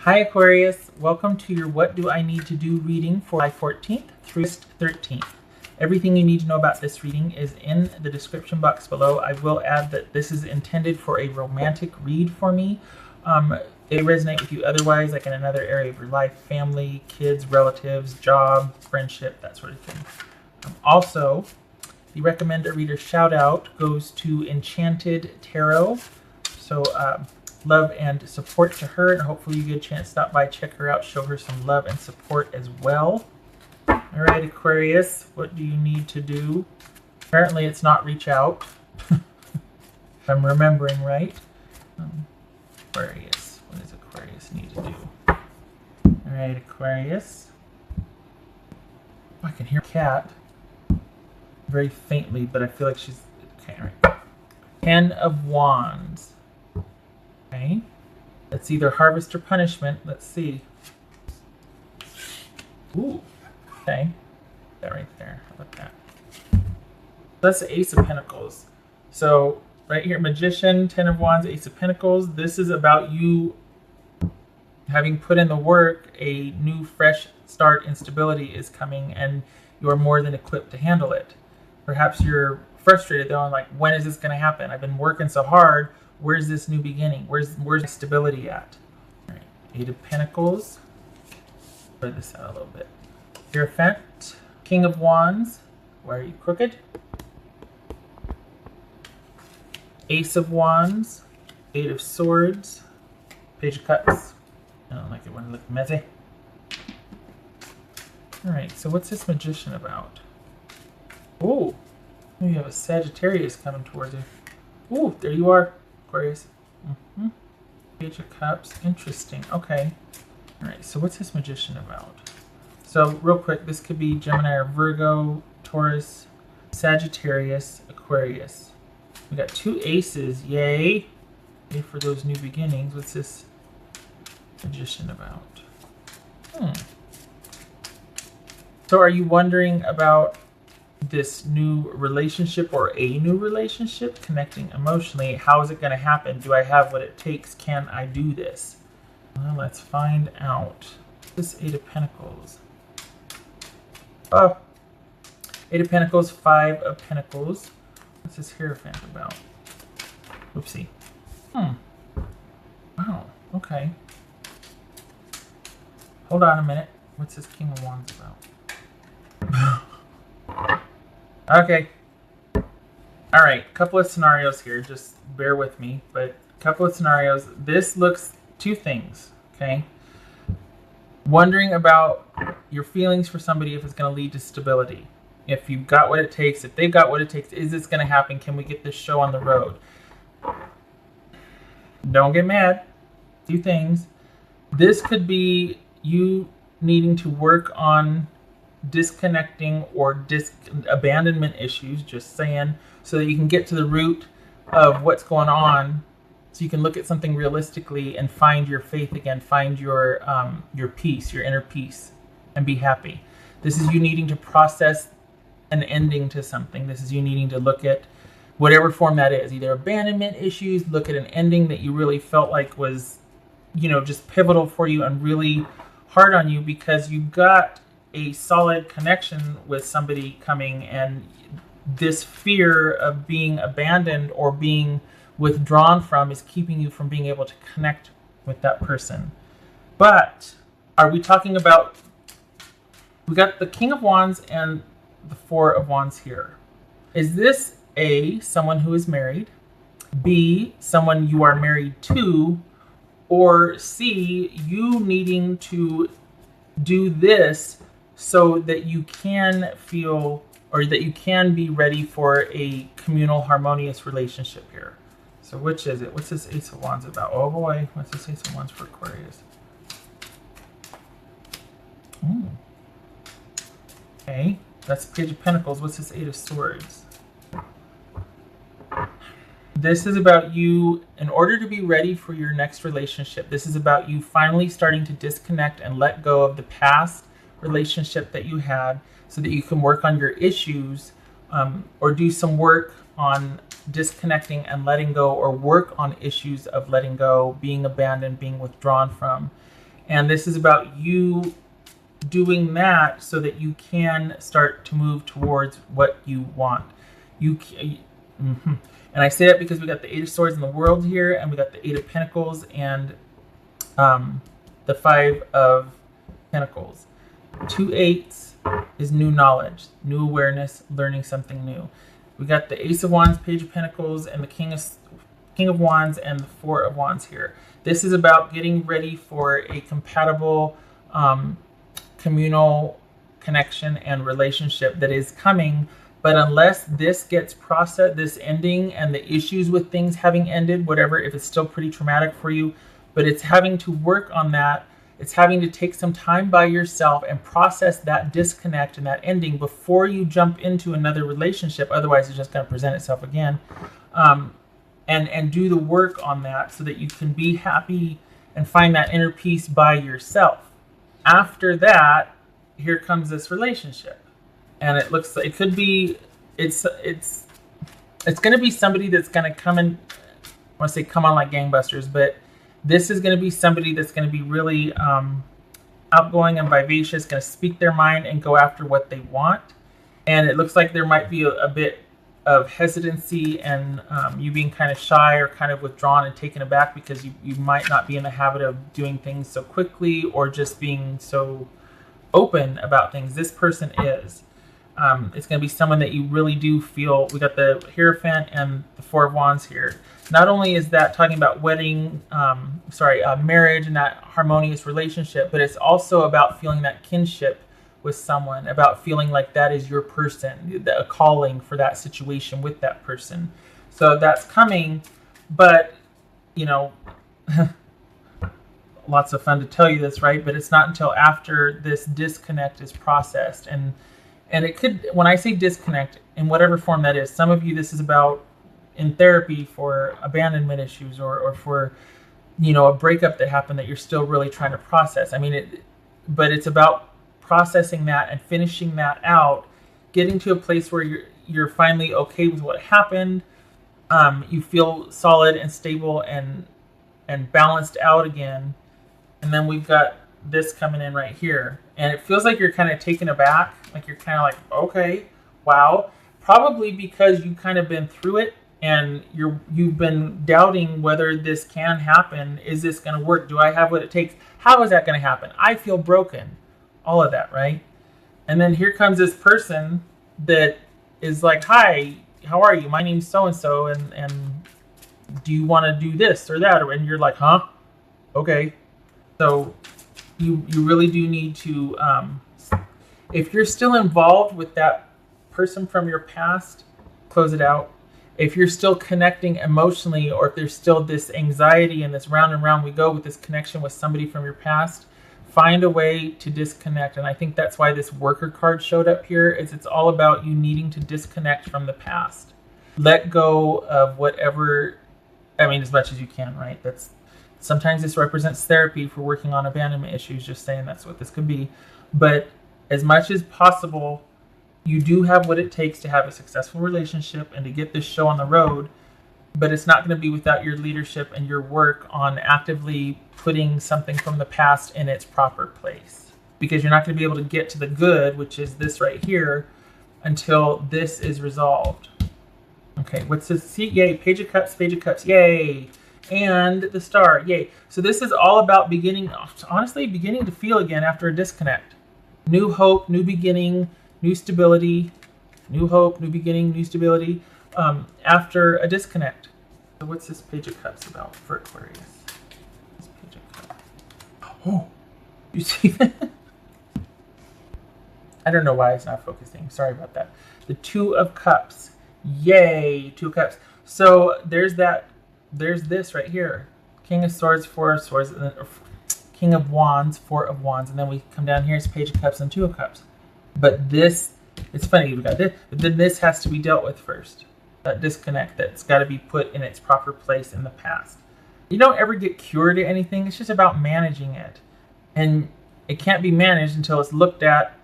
Hi Aquarius, welcome to your What Do I Need to Do reading for July 14th through 13th. Everything you need to know about this reading is in the description box below. I will add that this is intended for a romantic read for me. It may resonate with you otherwise, like in another area of your life, family, kids, relatives, job, friendship, that sort of thing. Also, the recommend a reader shout out goes to Enchanted Tarot. So love and support to her, and hopefully you get a chance to stop by, check her out, show her some love and support as well. All right, Aquarius, what do you need to do? Apparently it's not reach out. If I'm remembering right. Aquarius, what does Aquarius need to do? All right, Aquarius. I can hear a cat very faintly, but I feel like she's okay. All right. 10 of Wands. Okay, that's either harvest or punishment. Let's see. Ooh, okay, that right there. How about that? That's the Ace of Pentacles. So right here, Magician, 10 of Wands, Ace of Pentacles. This is about you having put in the work. A new, fresh start in stability is coming, and you are more than equipped to handle it. Perhaps you're frustrated though, and like, when is this going to happen? I've been working so hard. Where's this new beginning? Where's stability at? All right, 8 of Pentacles. Spread this out a little bit. Hierophant, King of Wands. Why are you crooked? Ace of Wands, 8 of Swords, Page of Cups. I don't like it when it looks messy. All right, so what's this Magician about? Oh, you have a Sagittarius coming towards you. Oh, there you are, Aquarius. Page of Cups. Interesting. Okay. All right. So what's this Magician about? So real quick, this could be Gemini or Virgo, Taurus, Sagittarius, Aquarius. We got 2 aces. Yay. Yay for those new beginnings. What's this Magician about? So are you wondering about this new relationship or a new relationship, connecting emotionally? How is it going to happen? Do I have what it takes? Can I do this? Well, let's find out. This 8 of Pentacles. Oh, 8 of Pentacles, 5 of Pentacles. What's this Hierophant about? Oopsie. Wow, okay. Hold on a minute. What's this King of Wands about? Okay. All right. Couple of scenarios here. Just bear with me. But a couple of scenarios. This looks 2 things. Okay. Wondering about your feelings for somebody, if it's going to lead to stability. If you've got what it takes. If they've got what it takes. Is this going to happen? Can we get this show on the road? Don't get mad. 2 things. This could be you needing to work on disconnecting or abandonment issues, just saying, so that you can get to the root of what's going on, so you can look at something realistically and find your faith again, find your peace, your inner peace, and be happy. This is you needing to process an ending to something. This is you needing to look at whatever form that is, either abandonment issues, look at an ending that you really felt like was, just pivotal for you and really hard on you, because you got a solid connection with somebody coming, and this fear of being abandoned or being withdrawn from is keeping you from being able to connect with that person. But are we talking about, we got the King of Wands and the 4 of Wands here. Is this A, someone who is married, B, someone you are married to, or C, you needing to do this so that you can feel, or that you can be ready for a communal, harmonious relationship here? So which is it? What's this Ace of Wands about? Oh boy, what's this Ace of Wands for Aquarius? Okay, that's Page of Pentacles. What's this 8 of Swords? This is about you, in order to be ready for your next relationship. This is about you finally starting to disconnect and let go of the past relationship that you had, so that you can work on your issues, or do some work on disconnecting and letting go, or work on issues of letting go, being abandoned, being withdrawn from, And this is about you doing that so that you can start to move towards what you want. And I say that because we got the Eight of Swords in the World here, and we got the Eight of Pentacles and the Five of Pentacles. 2 eights is new knowledge, new awareness, learning something new. We got the Ace of Wands, Page of Pentacles, and the King of Wands and the Four of Wands here. This is about getting ready for a compatible communal connection and relationship that is coming. But unless this gets processed, this ending and the issues with things having ended, whatever, if it's still pretty traumatic for you, but it's having to work on that. It's having to take some time by yourself and process that disconnect and that ending before you jump into another relationship. Otherwise, it's just going to present itself again. And do the work on that so that you can be happy and find that inner peace by yourself. After that, here comes this relationship. And it looks like it could be, it's going to be somebody that's going to come in, I want to say come on like gangbusters, but this is going to be somebody that's going to be really outgoing and vivacious, going to speak their mind and go after what they want. And it looks like there might be a bit of hesitancy and you being kind of shy or kind of withdrawn and taken aback because you might not be in the habit of doing things so quickly or just being so open about things. This person is. It's going to be someone that you really do feel. We got the Hierophant and the Four of Wands here. Not only is that talking about marriage and that harmonious relationship, but it's also about feeling that kinship with someone, about feeling like that is your person, a calling for that situation with that person. So that's coming, but, you know, lots of fun to tell you this, right? But it's not until after this disconnect is processed. And it could, when I say disconnect, in whatever form that is, some of you, this is about in therapy for abandonment issues or for, you know, a breakup that happened that you're still really trying to process. I mean, but it's about processing that and finishing that out, getting to a place where you're finally okay with what happened. You feel solid and stable and balanced out again. And then we've got this coming in right here. And it feels like you're kind of taken aback. Like you're kind of like, okay, wow. Probably because you've kind of been through it and you've been doubting whether this can happen. Is this going to work? Do I have what it takes? How is that going to happen? I feel broken. All of that, right? And then here comes this person that is like, hi, how are you? My name's so-and-so, and do you want to do this or that? And you're like, huh? Okay. So you really do need to, if you're still involved with that person from your past, close it out. If you're still connecting emotionally, or if there's still this anxiety and this round and round we go with this connection with somebody from your past, find a way to disconnect. And I think that's why this worker card showed up here. It's all about you needing to disconnect from the past. Let go of whatever, I mean, as much as you can, right? Sometimes this represents therapy for working on abandonment issues, just saying that's what this could be. But as much as possible, you do have what it takes to have a successful relationship and to get this show on the road. But it's not going to be without your leadership and your work on actively putting something from the past in its proper place. Because you're not going to be able to get to the good, which is this right here, until this is resolved. Okay, what's this? See, yay, Page of Cups, yay. And the Star, yay. So this is all about beginning to feel again after a disconnect. New hope, new beginning, new stability. New hope, new beginning, new stability. After a disconnect. So what's this Page of Cups about for Aquarius? This Page of Cups. Oh, you see that? I don't know why it's not focusing. Sorry about that. The Two of Cups. Yay, Two of Cups. So there's this right here. King of Swords, Four of Swords, and then King of Wands, Four of Wands, and then we come down here, it's Page of Cups and Two of Cups. But this, it's funny, we got this, but then this has to be dealt with first. That disconnect that's got to be put in its proper place in the past. You don't ever get cured of anything. It's just about managing it. And it can't be managed until it's looked at,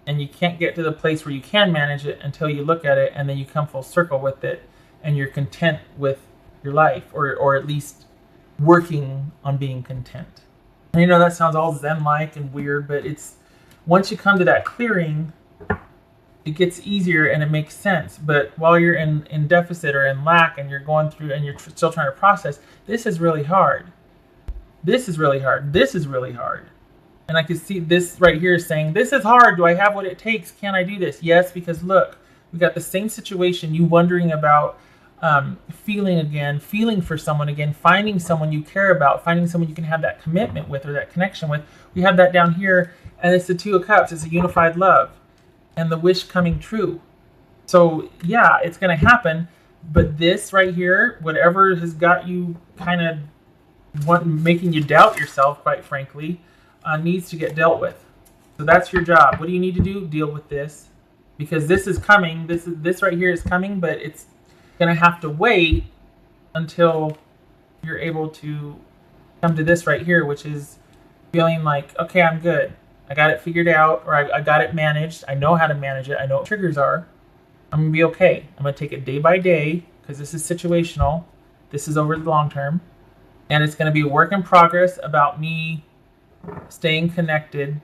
and you can't get to the place where you can manage it until you look at it, and then you come full circle with it, and you're content with your life, or at least working on being content. And you know, that sounds all Zen-like and weird, but it's once you come to that clearing, it gets easier and it makes sense. But while you're in deficit or in lack and you're going through and you're still trying to process, this is really hard. This is really hard. This is really hard. And I can see this right here saying, this is hard. Do I have what it takes? Can I do this? Yes, because look, we got the same situation. You wondering about feeling again, feeling for someone again, finding someone you care about, finding someone you can have that commitment with or that connection with. We have that down here, and it's the Two of Cups. It's a unified love and the wish coming true. So yeah, it's going to happen. But this right here, whatever has got you kind of making you doubt yourself, quite frankly, needs to get dealt with. So that's your job. What do you need to do? Deal with this, because this is coming. This right here is coming, but it's going to have to wait until you're able to come to this right here, which is feeling like, okay, I'm good. I got it figured out, or I got it managed. I know how to manage it. I know what triggers are. I'm going to be okay. I'm going to take it day by day, because this is situational. This is over the long term. And it's going to be a work in progress about me staying connected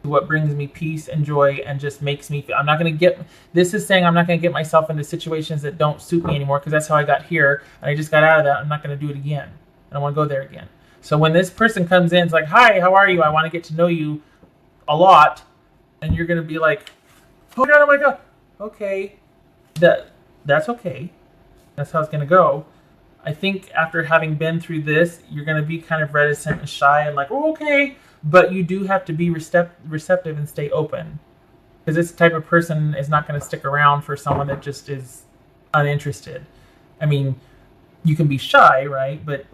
to what brings me peace and joy and just makes me feel. I'm not going to get, this is saying I'm not going to get myself into situations that don't suit me anymore, because that's how I got here and I just got out of that. I'm not going to do it again. I don't want to go there again. So when this person comes in, it's like, hi, how are you? I want to get to know you a lot. And you're going to be like, oh my God. Okay. That's okay. That's how it's going to go. I think after having been through this, you're going to be kind of reticent and shy and like, oh, okay. But you do have to be receptive and stay open. Because this type of person is not going to stick around for someone that just is uninterested. I mean, you can be shy, right? But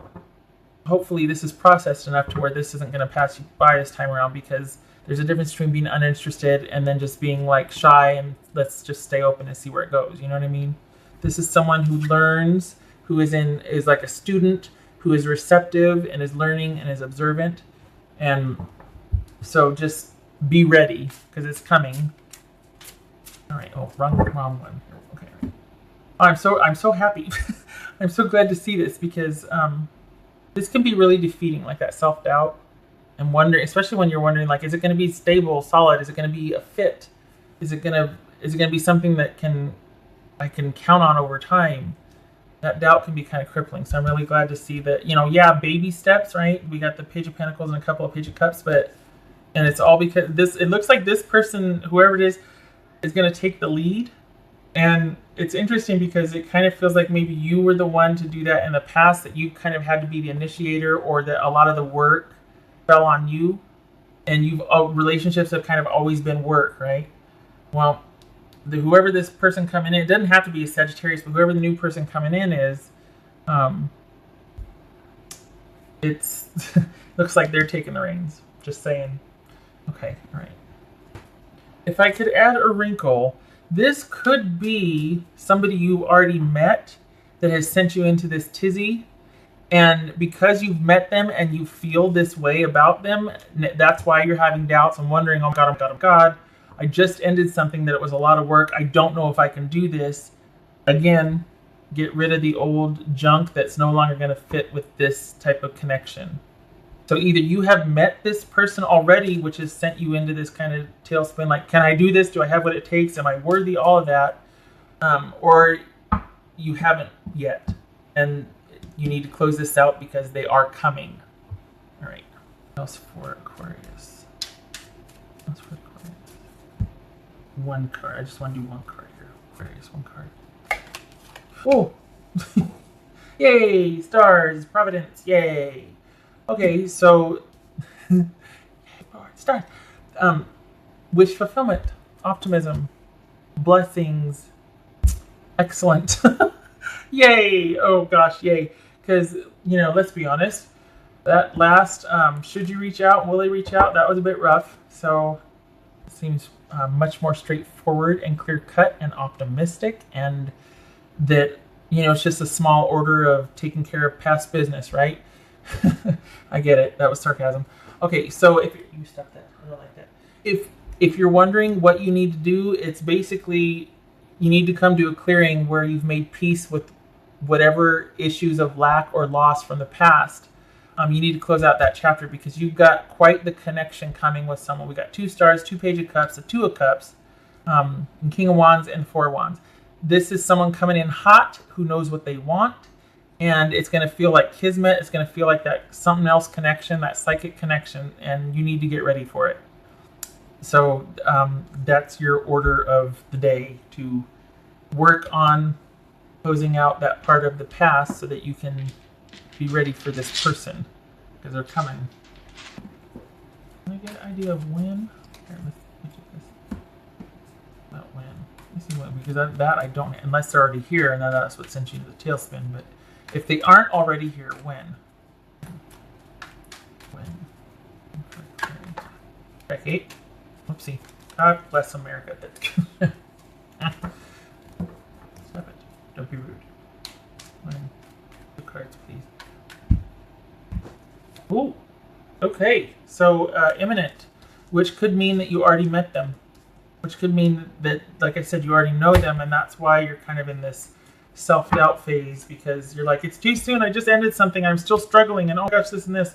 hopefully this is processed enough to where this isn't going to pass you by this time around, because there's a difference between being uninterested and then just being like shy and let's just stay open and see where it goes. You know what I mean? This is someone who learns, who is like a student, who is receptive and is learning and is observant. And so just be ready, because it's coming. All right. Oh, wrong one. Okay. Oh, I'm so happy. I'm so glad to see this, because this can be really defeating, like that self-doubt and wonder, especially when you're wondering, like, is it going to be stable, solid? Is it going to be a fit? Is it going to be something that I can count on over time? That doubt can be kind of crippling. So I'm really glad to see that, baby steps, right? We got the Page of Pentacles and a couple of Page of Cups, and it's all because it looks like this person, whoever it is going to take the lead. And it's interesting because it kind of feels like maybe you were the one to do that in the past, that you kind of had to be the initiator, or that a lot of the work fell on you, and relationships have kind of always been work, right? Well, whoever this person coming in, it doesn't have to be a Sagittarius, but whoever the new person coming in is, it's looks like they're taking the reins. Just saying. Okay, all right. If I could add a wrinkle, this could be somebody you already met that has sent you into this tizzy. And because you've met them and you feel this way about them, that's why you're having doubts and wondering, oh God, I just ended something that it was a lot of work. I don't know if I can do this. Again, get rid of the old junk that's no longer going to fit with this type of connection. So either you have met this person already, which has sent you into this kind of tailspin, like, can I do this? Do I have what it takes? Am I worthy? All of that. Or you haven't yet. And you need to close this out because they are coming. All right. What else for Aquarius? What else for Aquarius? One card. I just want to do one card here. Aquarius, one card. Oh! Yay! Stars! Providence! Yay! Okay, so... stars. Wish fulfillment. Optimism. Blessings. Excellent. Yay! Oh gosh, yay. Because, let's be honest. That last, should you reach out, will they reach out? That was a bit rough. So, it seems much more straightforward and clear-cut and optimistic. And that, it's just a small order of taking care of past business, right? I get it. That was sarcasm. Okay, so if you stop that. I don't like that. If you're wondering what you need to do, it's basically you need to come to a clearing where you've made peace with whatever issues of lack or loss from the past. you need to close out that chapter because you've got quite the connection coming with someone. We got 2 stars, 2 Page of Cups, a 2 of Cups, and King of Wands and 4 of Wands. This is someone coming in hot who knows what they want, and it's going to feel like kismet. It's going to feel like that something else connection, that psychic connection, and you need to get ready for it. So that's your order of the day, to work on closing out that part of the past so that you can be ready for this person, because they're coming. Can I get an idea of when? Here, let's get this. About when. Let me see when, because that I don't, unless they're already here, and then that's what sends you to the tailspin. But if they aren't already here, when? Check 8. Oopsie. God bless America. Stop it. Don't be rude. When? The cards, please. Ooh, okay. So imminent, which could mean that you already met them, which could mean that, like I said, you already know them, and that's why you're kind of in this self-doubt phase, because you're like, it's too soon. I just ended something. I'm still struggling, and oh gosh, this and this.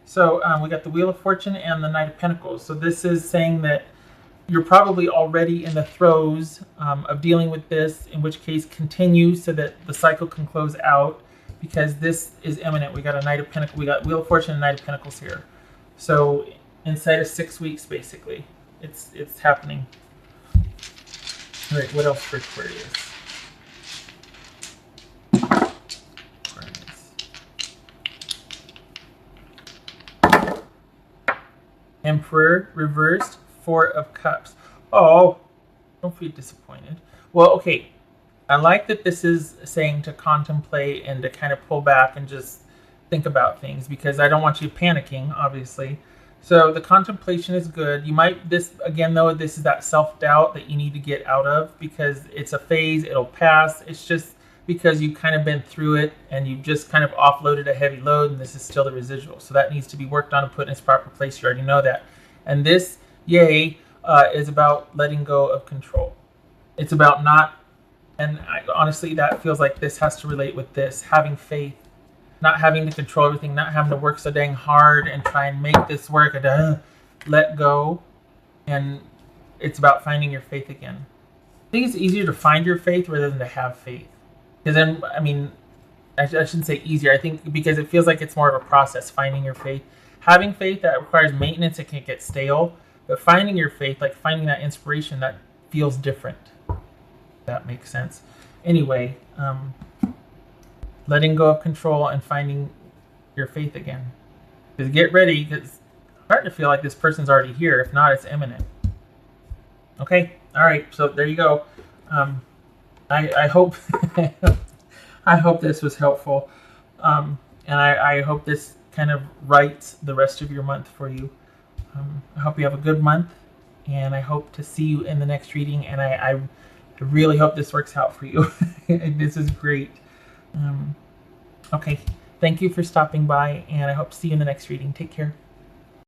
So we got the Wheel of Fortune and the Knight of Pentacles. So this is saying that you're probably already in the throes of dealing with this, in which case continue so that the cycle can close out. Because this is imminent. We got a Knight of Pentacles, we got Wheel of Fortune and Knight of Pentacles here. So inside of 6 weeks, basically, it's happening. All right, what else for Aquarius? Emperor reversed, 4 of Cups. Oh, don't be disappointed. Well, okay. I like that this is saying to contemplate and to kind of pull back and just think about things, because I don't want you panicking, obviously. So the contemplation is good. You might, this again though, this is that self-doubt that you need to get out of, because it's a phase, it'll pass. It's just because you've kind of been through it and you've just kind of offloaded a heavy load, and this is still the residual. So that needs to be worked on and put in its proper place. You already know that. And this, yay, is about letting go of control. It's about not, and honestly, that feels like this has to relate with this, having faith, not having to control everything, not having to work so dang hard and try and make this work, and let go. And it's about finding your faith again. I think it's easier to find your faith rather than to have faith. Because then, I mean, I shouldn't say easier. I think because it feels like it's more of a process, finding your faith. Having faith, that requires maintenance. It can get stale. But finding your faith, like finding that inspiration, that feels different. That makes sense. Anyway, letting go of control and finding your faith again. Because get ready, because it's starting to feel like this person's already here. If not, it's imminent. Okay, all right. So there you go. I hope I hope this was helpful, and I hope this kind of writes the rest of your month for you. I hope you have a good month, and I hope to see you in the next reading. And I really hope this works out for you. This is great. Okay, thank you for stopping by, and I hope to see you in the next reading. Take care.